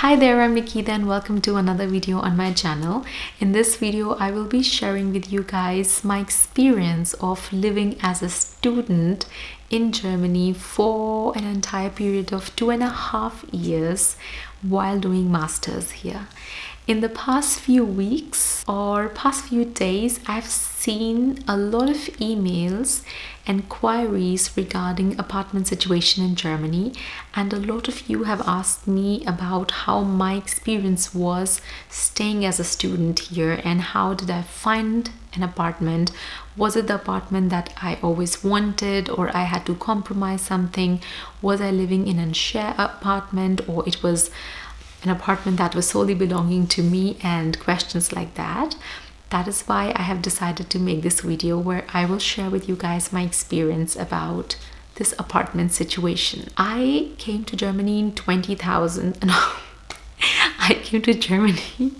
Hi there, I'm Nikita and welcome to another video on my channel. In this video, I will be sharing with you guys my experience of living as a student in Germany for an entire period of 2.5 years while doing masters here. In the past few weeks or past few days, I've seen a lot of emails and queries regarding apartment situation in Germany, and a lot of you have asked me about how my experience was staying as a student here and how did I find an apartment. Was it the apartment that I always wanted, or I had to compromise something? Was I living in a share apartment, or it was an apartment that was solely belonging to me, and questions like that. That is why I have decided to make this video where I will share with you guys my experience about this apartment situation. I came to Germany in 20,000. No, I came to Germany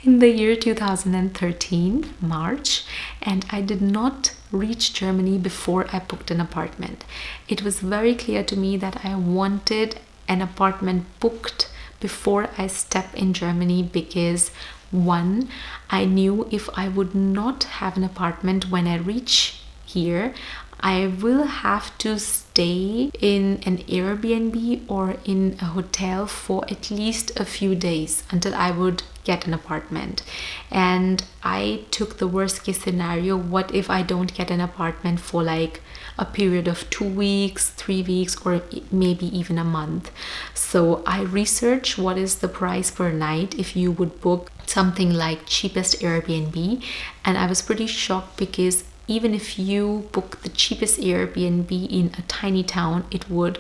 in the year 2013, March, and I did not reach Germany before I booked an apartment. It was very clear to me that I wanted an apartment booked before I step in Germany because one, I knew if I would not have an apartment when I reach here, I will have to stay in an Airbnb or in a hotel for at least a few days until I would get an apartment. And I took the worst case scenario. What if I don't get an apartment for like a period of 2 weeks, 3 weeks, or maybe even a month? So I researched what is the price per night if you would book something like cheapest Airbnb, and I was pretty shocked because even if you book the cheapest Airbnb in a tiny town, it would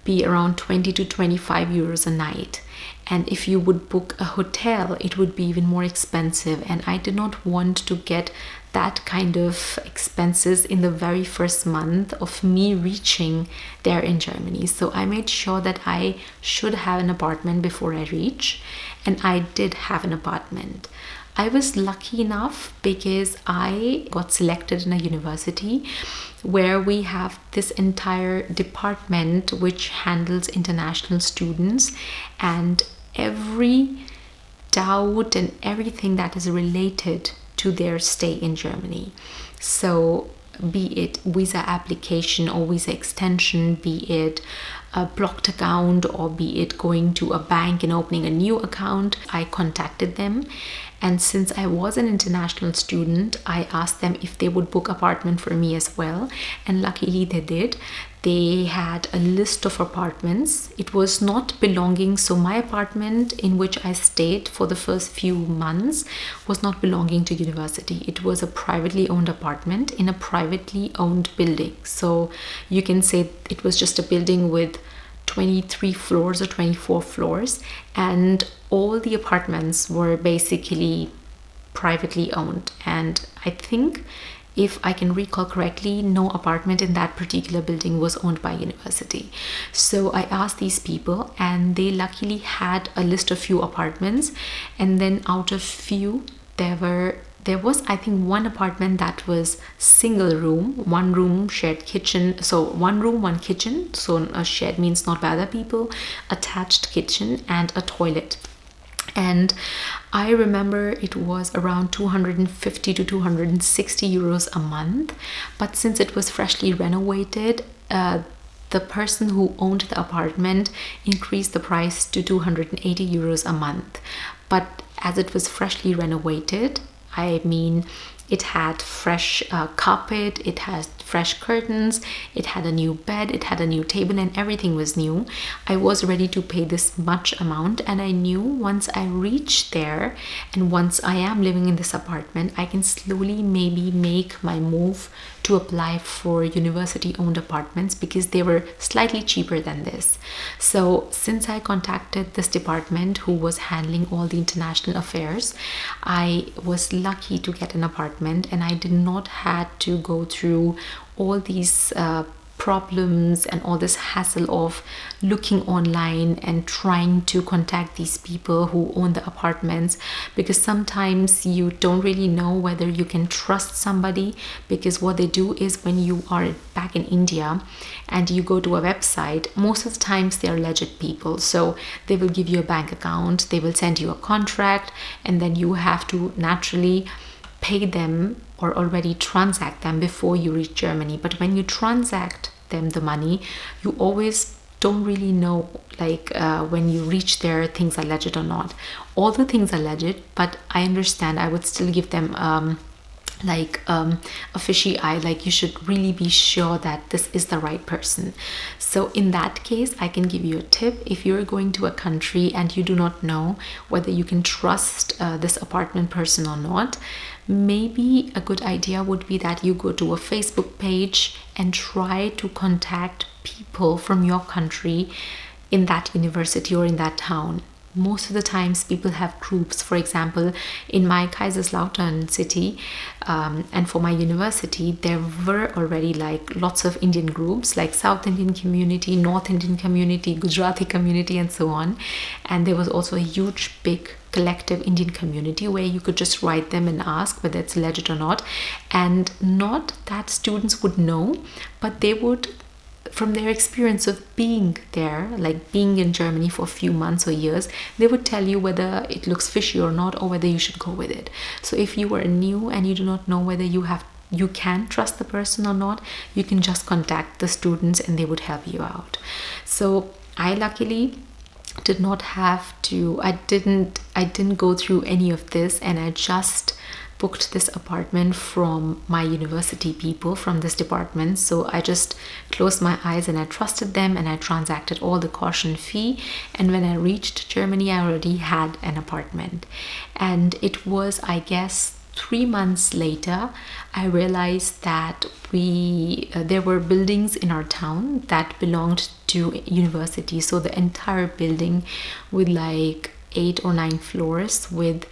be around 20 to 25 euros a night. And if you would book a hotel, it would be even more expensive. And I did not want to get that kind of expenses in the very first month of me reaching there in Germany. So I made sure that I should have an apartment before I reach. And I did have an apartment. I was lucky enough because I got selected in a university where we have this entire department which handles international students, and every doubt and everything that is related to their stay in Germany. So be it visa application or visa extension, be it a blocked account, or be it going to a bank and opening a new account, I contacted them. And since I was an international student, I asked them if they would book apartment for me as well. And luckily they did. They had a list of apartments. It was not belonging, so my apartment in which I stayed for the first few months was not belonging to university. It was a privately owned apartment in a privately owned building. So you can say it was just a building with 23 floors or 24 floors, and all the apartments were basically privately owned. And I think, if I can recall correctly, no apartment in that particular building was owned by university. So I asked these people, and they luckily had a list of few apartments, and then out of few there was I think one apartment that was single room, one room, shared kitchen. So one room, one kitchen. So a shared means not by other people, attached kitchen and a toilet. And I remember it was around 250 to 260 euros a month. But since it was freshly renovated, the person who owned the apartment increased the price to 280 euros a month. But as it was freshly renovated, I mean, it had fresh carpet, it had fresh curtains, it had a new bed, it had a new table, and everything was new. I was ready to pay this much amount, and I knew once I reach there and once I am living in this apartment, I can slowly maybe make my move to apply for university owned apartments because they were slightly cheaper than this. So since I contacted this department who was handling all the international affairs, I was lucky to get an apartment, and I did not had to go through all these problems and all this hassle of looking online and trying to contact these people who own the apartments, because sometimes you don't really know whether you can trust somebody, because what they do is when you are back in India and you go to a website, most of the times they are legit people. So they will give you a bank account, they will send you a contract, and then you have to naturally pay them or already transact them before you reach Germany. But when you transact them the money, you always don't really know, like when you reach there, things are legit or not. All the things are legit, but I understand I would still give them a fishy eye, like you should really be sure that this is the right person. So in that case, I can give you a tip. If you're going to a country and you do not know whether you can trust this apartment person or not, maybe a good idea would be that you go to a Facebook page and try to contact people from your country in that university or in that town. Most of the times people have groups. For example, in my Kaiserslautern city and for my university, there were already like lots of Indian groups, like South Indian community, North Indian community, Gujarati community, and so on. And there was also a huge big collective Indian community where you could just write them and ask whether it's legit or not. And not that students would know, but they would, from their experience of being there, like being in Germany for a few months or years, they would tell you whether it looks fishy or not, or whether you should go with it. So if you are new and you do not know whether you can trust the person or not, you can just contact the students and they would help you out. So I luckily did not have to, I didn't go through any of this, and I just booked this apartment from my university people from this department. So I just closed my eyes and I trusted them, and I transacted all the caution fee, and when I reached Germany I already had an apartment. And it was, I guess, 3 months later I realized that there were buildings in our town that belonged to university. So the entire building with like 8 or 9 floors, with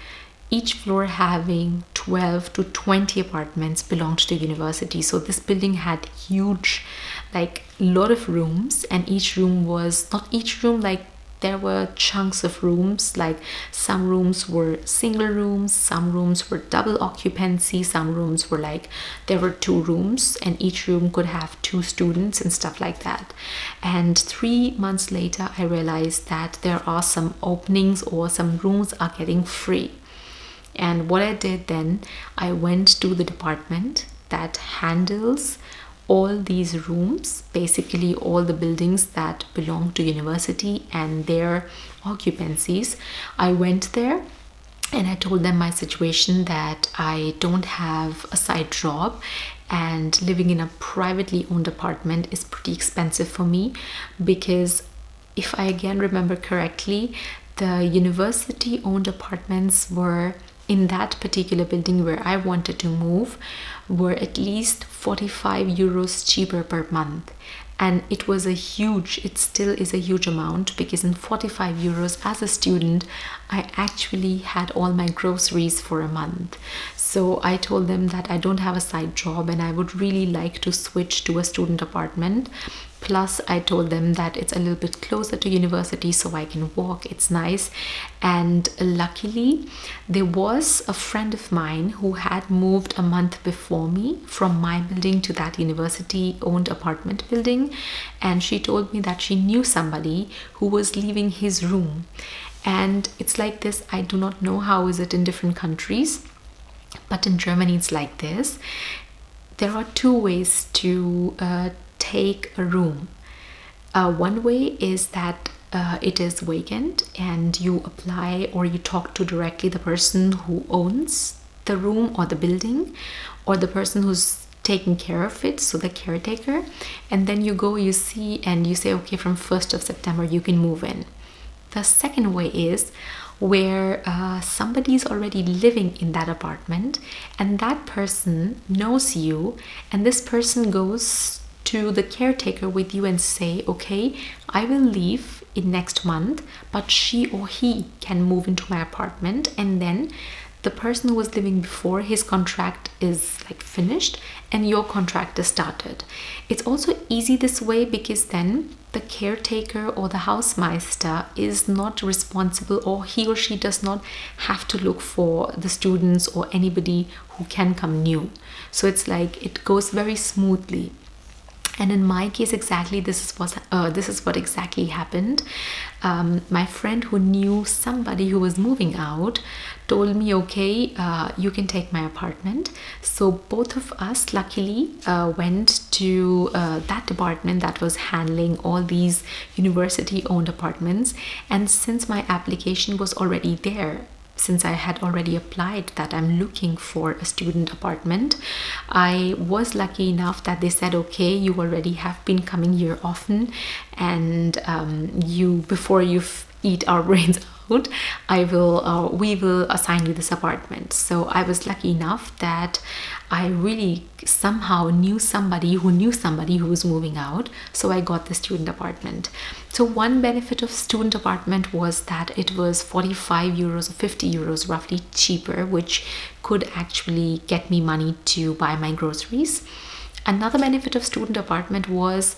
each floor having 12 to 20 apartments, belonged to university. So this building had huge, like lot of rooms, and each room was, not each room, like there were chunks of rooms, like some rooms were single rooms, some rooms were double occupancy, some rooms were like there were 2 rooms and each room could have 2 students and stuff like that. And 3 months later I realized that there are some openings, or some rooms are getting free. And what I did then, I went to the department that handles all these rooms, basically all the buildings that belong to university and their occupancies. I went there and I told them my situation, that I don't have a side job and living in a privately owned apartment is pretty expensive for me, because if I again remember correctly, the university owned apartments were in that particular building where I wanted to move were at least 45 euros cheaper per month. And it was it still is a huge amount, because in 45 euros as a student I actually had all my groceries for a month. So I told them that I don't have a side job and I would really like to switch to a student apartment. Plus I told them that it's a little bit closer to university so I can walk, it's nice. And luckily there was a friend of mine who had moved a month before me from my building to that university owned apartment building, and she told me that she knew somebody who was leaving his room. And it's like this, I do not know how is it in different countries, but in Germany it's like this. There are 2 ways to take a room. One way is that it is vacant and you apply or you talk to directly the person who owns the room or the building, or the person who's taking care of it, so the caretaker, and then you go, you see, and you say, okay, from 1st of September you can move in. The second way is where somebody is already living in that apartment and that person knows you, and this person goes to the caretaker with you and say, okay, I will leave in next month, but she or he can move into my apartment, and then the person who was living before, his contract is like finished and your contract is started. It's also easy this way because then the caretaker or the Hausmeister is not responsible, or he or she does not have to look for the students or anybody who can come new. So it's like it goes very smoothly. And in my case, exactly this is what exactly happened. My friend who knew somebody who was moving out told me, okay, you can take my apartment. So both of us luckily went to that department that was handling all these university owned apartments. And since my application was already there, since I had already applied that I'm looking for a student apartment, I was lucky enough that they said, okay, you already have been coming here often, and before you eat our brains out, we will assign you this apartment. So I was lucky enough that I really somehow knew somebody who was moving out, so I got the student apartment. So one benefit of student apartment was that it was 45 euros or 50 euros roughly cheaper, which could actually get me money to buy my groceries. Another benefit of student apartment was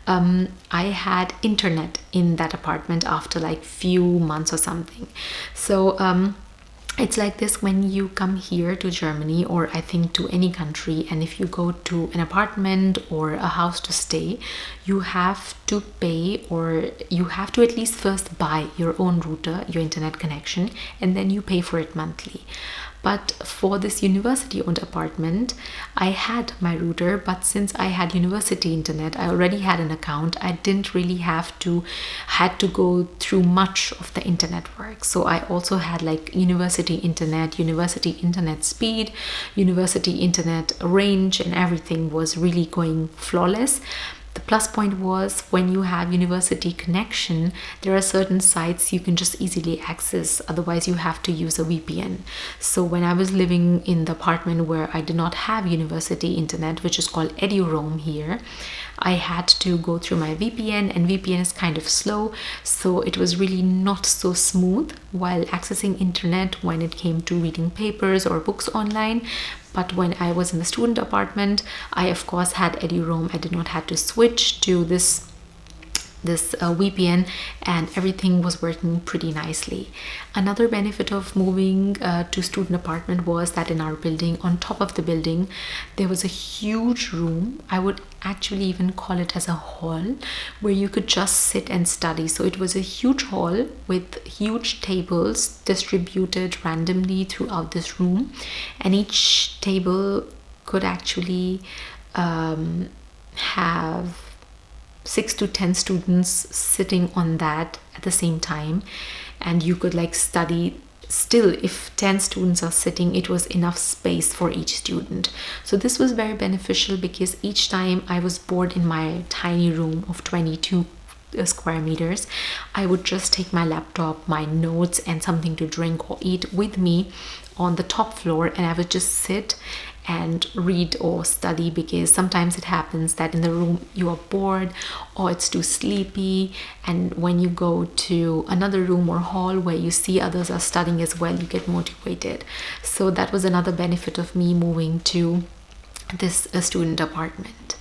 I had internet in that apartment after like few months or something. So it's like this when you come here to Germany, or I think to any country, and if you go to an apartment or a house to stay, you have to pay, or you have to at least first buy your own router, your internet connection, and then you pay for it monthly. But for this university owned apartment, I had my router, but since I had university internet, I already had an account. I didn't really had to go through much of the internet work. So I also had like university internet speed, university internet range, and everything was really going flawless. The plus point was when you have university connection, there are certain sites you can just easily access, otherwise you have to use a VPN. So when I was living in the apartment where I did not have university internet, which is called EduRoam here, I had to go through my VPN, and VPN is kind of slow, so it was really not so smooth while accessing internet when it came to reading papers or books online. But when I was in the student apartment, I of course had EduRoam. I did not have to switch to this VPN, and everything was working pretty nicely. Another benefit of moving to student apartment was that in our building, on top of the building, there was a huge room. I would actually even call it as a hall where you could just sit and study. So it was a huge hall with huge tables distributed randomly throughout this room, and each table could actually have 6 to 10 students sitting on that at the same time, and you could like study. Still, if 10 students are sitting, it was enough space for each student. So this was very beneficial because each time I was bored in my tiny room of 22 square meters, I would just take my laptop, my notes, and something to drink or eat with me on the top floor, and I would just sit and read or study, because sometimes it happens that in the room you are bored or it's too sleepy, and when you go to another room or hall where you see others are studying as well, you get motivated. So that was another benefit of me moving to this student apartment.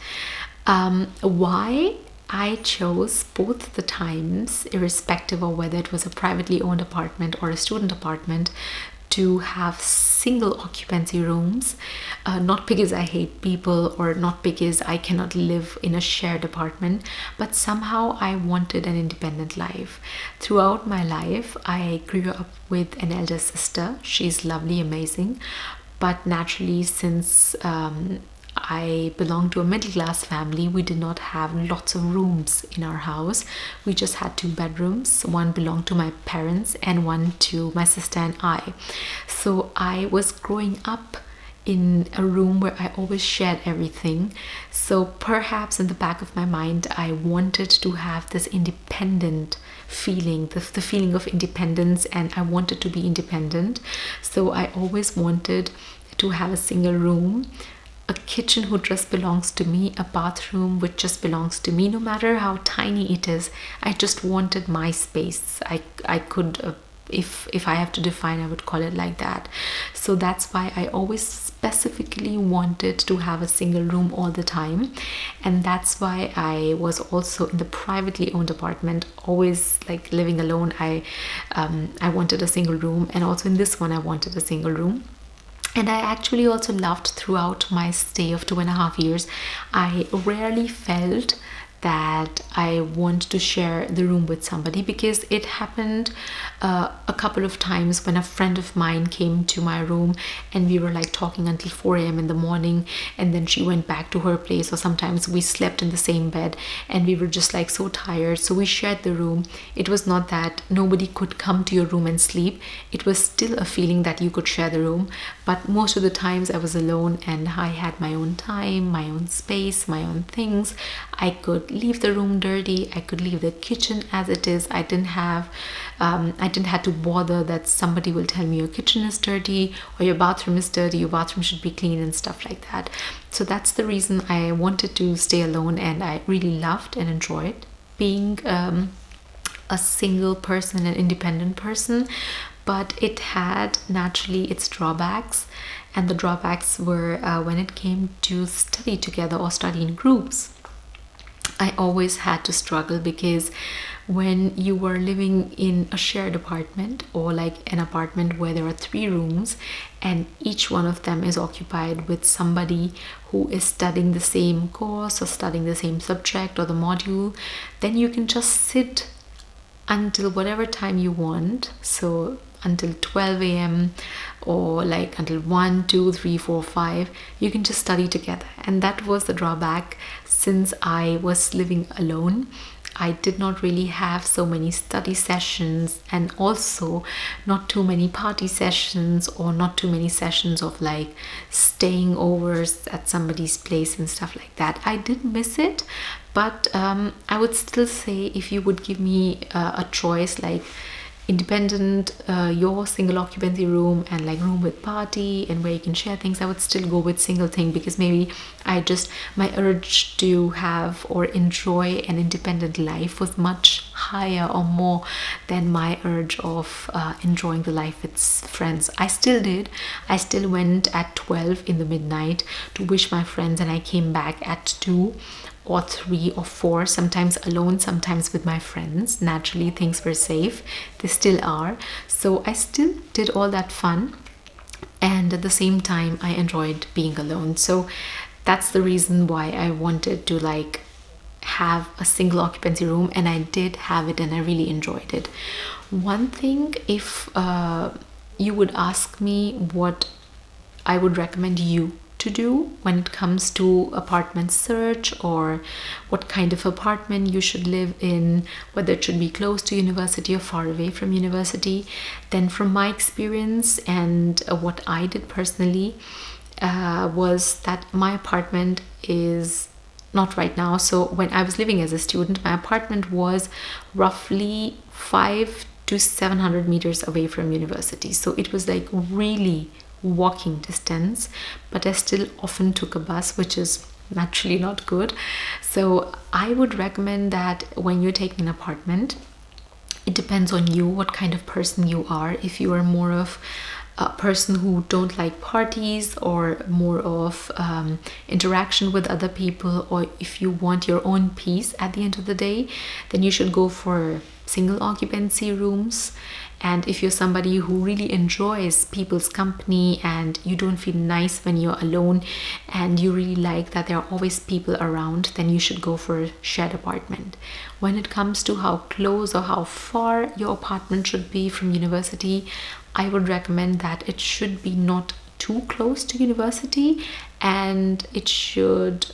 Why I chose both the times, irrespective of whether it was a privately owned apartment or a student apartment, to have single occupancy rooms, not because I hate people or not because I cannot live in a shared apartment, but somehow I wanted an independent life. Throughout my life, I grew up with an elder sister. She's lovely, amazing, but naturally, since I belong to a middle class family, we did not have lots of rooms in our house. We just had 2 bedrooms. One belonged to my parents and one to my sister and I. So I was growing up in a room where I always shared everything. So perhaps in the back of my mind, I wanted to have this independent feeling, the feeling of independence, and I wanted to be independent. So I always wanted to have a single room, a kitchen who just belongs to me, a bathroom which just belongs to me, no matter how tiny it is. I just wanted my space. I could if I have to define, I would call it like that. So that's why I always specifically wanted to have a single room all the time, and that's why I was also in the privately owned apartment, always like living alone. I wanted a single room, and also in this one I wanted a single room. And I actually also loved, throughout my stay of 2.5 years, I rarely felt that I want to share the room with somebody, because it happened a couple of times when a friend of mine came to my room and we were like talking until 4 a.m. in the morning, and then she went back to her place, or sometimes we slept in the same bed and we were just like so tired, so we shared the room. It was not that nobody could come to your room and sleep, it was still a feeling that you could share the room, but most of the times I was alone and I had my own time, my own space, my own things. I could leave the room dirty, I could leave the kitchen as it is. I didn't have to bother that somebody will tell me your kitchen is dirty or your bathroom is dirty, your bathroom should be clean and stuff like that. So that's the reason I wanted to stay alone, and I really loved and enjoyed being a single person, an independent person. But it had naturally its drawbacks, and the drawbacks were when it came to study together or study in groups. I always had to struggle, because when you were living in a shared apartment, or like an apartment where there are 3 rooms and each one of them is occupied with somebody who is studying the same course or studying the same subject or the module, then you can just sit until whatever time you want. So until 12 a.m. or like until 1, 2, 3, 4, 5, you can just study together. And that was the drawback. Since I was living alone, I did not really have so many study sessions, and also not too many party sessions, or not too many sessions of like staying over at somebody's place and stuff like that. I did miss it, but I would still say, if you would give me a choice, like independent, your single occupancy room, and like room with party and where you can share things, I would still go with single thing, because maybe my urge to have or enjoy an independent life was much higher or more than my urge of enjoying the life with friends. I still did. I still went at 12 in the midnight to wish my friends, and I came back at 2 or 3 or 4, sometimes alone, sometimes with my friends. Naturally, things were safe, they still are. So I still did all that fun, and at the same time I enjoyed being alone. So that's the reason why I wanted to like have a single occupancy room, and I did have it and I really enjoyed it. One thing, if you would ask me what I would recommend you to do when it comes to apartment search, or what kind of apartment you should live in, whether it should be close to university or far away from university, then from my experience and what I did personally was that my apartment is not right now. So when I was living as a student, my apartment was roughly 500 to 700 meters away from university. So it was like really walking distance, but I still often took a bus, which is naturally not good. So I would recommend that when you're taking an apartment, it depends on you, what kind of person you are. If you are more of a person who don't like parties, or more of interaction with other people, or if you want your own peace at the end of the day, then you should go for single occupancy rooms. And if you're somebody who really enjoys people's company, and you don't feel nice when you're alone, and you really like that there are always people around, then you should go for a shared apartment. When it comes to how close or how far your apartment should be from university, I would recommend that it should be not too close to university, and it should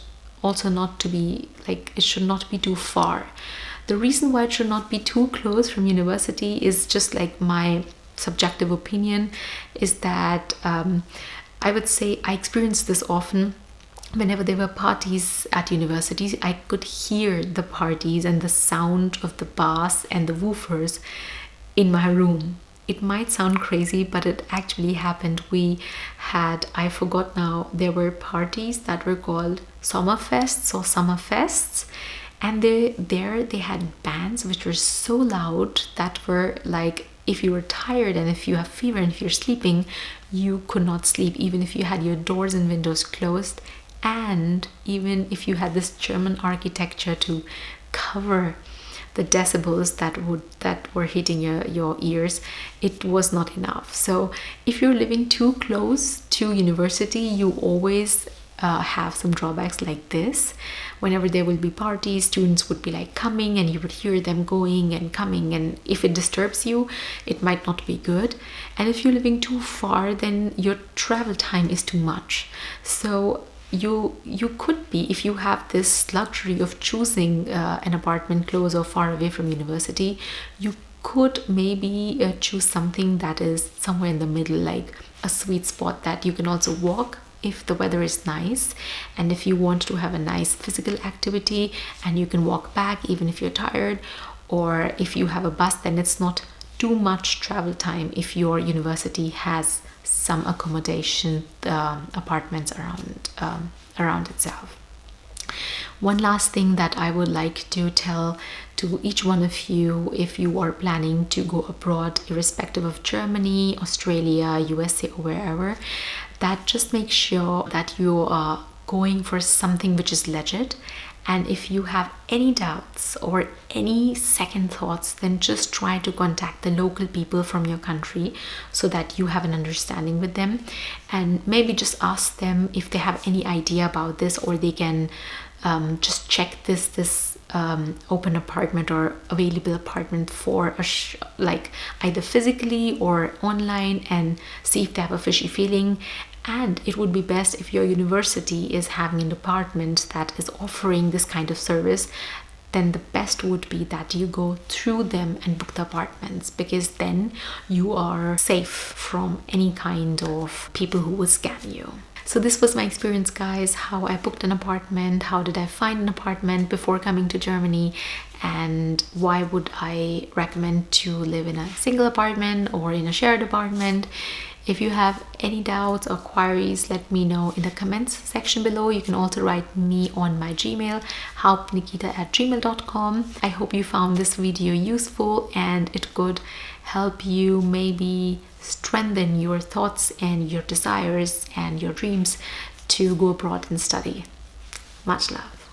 also not to be like, it should not be too far. The reason why it should not be too close from university is just like my subjective opinion, is that I would say I experienced this often. Whenever there were parties at universities, I could hear the parties and the sound of the bass and the woofers in my room. It might sound crazy, but it actually happened. We had, I forgot now, there were parties that were called Sommerfests or Summerfests, and they had bands which were so loud that were like if you were tired and if you have fever and if you're sleeping, you could not sleep even if you had your doors and windows closed, and even if you had this German architecture to cover the decibels that were hitting your ears, it was not enough. So if you're living too close to university, you always have some drawbacks like this. Whenever there will be parties, students would be like coming and you would hear them going and coming, and if it disturbs you, it might not be good. And if you're living too far, then your travel time is too much. So you could be, if you have this luxury of choosing an apartment close or far away from university, you could maybe choose something that is somewhere in the middle, like a sweet spot that you can also walk if the weather is nice, and if you want to have a nice physical activity and you can walk back even if you're tired, or if you have a bus, then it's not too much travel time if your university has some accommodation apartments around itself. One last thing that I would like to tell to each one of you, if you are planning to go abroad, irrespective of Germany, Australia, USA, or wherever, that just make sure that you are going for something which is legit. And if you have any doubts or any second thoughts, then just try to contact the local people from your country so that you have an understanding with them, and maybe just ask them if they have any idea about this, or they can just check this open apartment or available apartment for like either physically or online, and see if they have a fishy feeling. And it would be best if your university is having an apartment that is offering this kind of service, then the best would be that you go through them and book the apartments, because then you are safe from any kind of people who will scam you. So this was my experience, guys, how I booked an apartment, how did I find an apartment before coming to Germany, and why would I recommend to live in a single apartment or in a shared apartment. If you have any doubts or queries, let me know in the comments section below. You can also write me on my Gmail, helpnikita@gmail.com. I hope you found this video useful and it could help you maybe strengthen your thoughts and your desires and your dreams to go abroad and study. Much love.